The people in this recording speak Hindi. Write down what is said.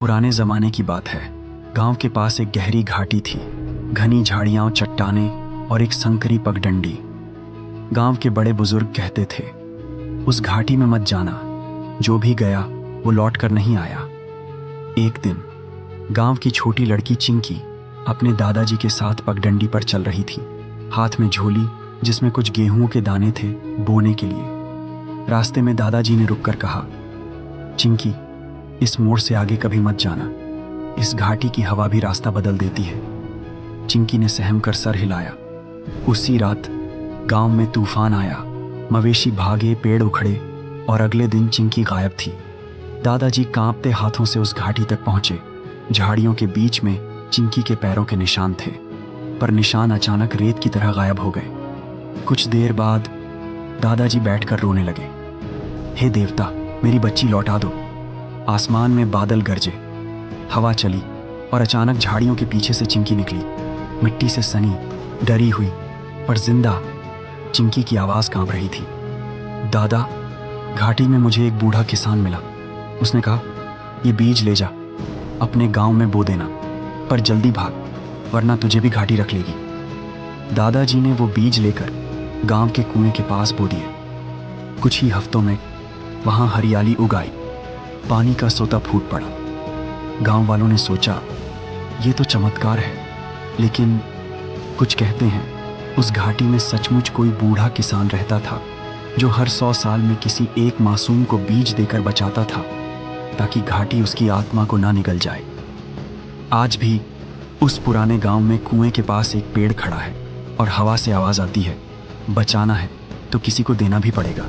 पुराने जमाने की बात है। गांव के पास एक गहरी घाटी थी। घनी झाड़ियां, चट्टानें और एक संकरी पगडंडी। गांव के बड़े बुजुर्ग कहते थे, उस घाटी में मत जाना, जो भी गया वो लौट कर नहीं आया। एक दिन गांव की छोटी लड़की चिंकी अपने दादाजी के साथ पगडंडी पर चल रही थी, हाथ में झोली जिसमें कुछ गेहूं के दाने थे बोने के लिए। रास्ते में दादाजी ने रुककर कहा, चिंकी, इस मोड़ से आगे कभी मत जाना, इस घाटी की हवा भी रास्ता बदल देती है। चिंकी ने सहम कर सर हिलाया। उसी रात गांव में तूफान आया, मवेशी भागे, पेड़ उखड़े और अगले दिन चिंकी गायब थी। दादाजी कांपते हाथों से उस घाटी तक पहुंचे। झाड़ियों के बीच में चिंकी के पैरों के निशान थे, पर निशान अचानक रेत की तरह गायब हो गए। कुछ देर बाद दादाजी बैठकर रोने लगे। हे देवता, मेरी बच्ची लौटा दो। आसमान में बादल गरजे, हवा चली और अचानक झाड़ियों के पीछे से चिंकी निकली, मिट्टी से सनी, डरी हुई पर जिंदा। चिंकी की आवाज कांप रही थी। दादा, घाटी में मुझे एक बूढ़ा किसान मिला। उसने कहा, ये बीज ले जा, अपने गांव में बो देना, पर जल्दी भाग, वरना तुझे भी घाटी रख लेगी। दादाजी ने वो बीज लेकर गांव के कुएं के पास बो दिए। कुछ ही हफ्तों में वहां हरियाली उग आई, पानी का सोता फूट पड़ा। गांव वालों ने सोचा, ये तो चमत्कार है, लेकिन कुछ कहते हैं उस घाटी में सचमुच कोई बूढ़ा किसान रहता था, जो हर 100 साल में किसी एक मासूम को बीज देकर बचाता था, ताकि घाटी उसकी आत्मा को ना निगल जाए। आज भी उस पुराने गांव में कुएं के पास एक पेड़ खड़ा है और हवा से आवाज आती है, बचाना है तो किसी को देना भी पड़ेगा।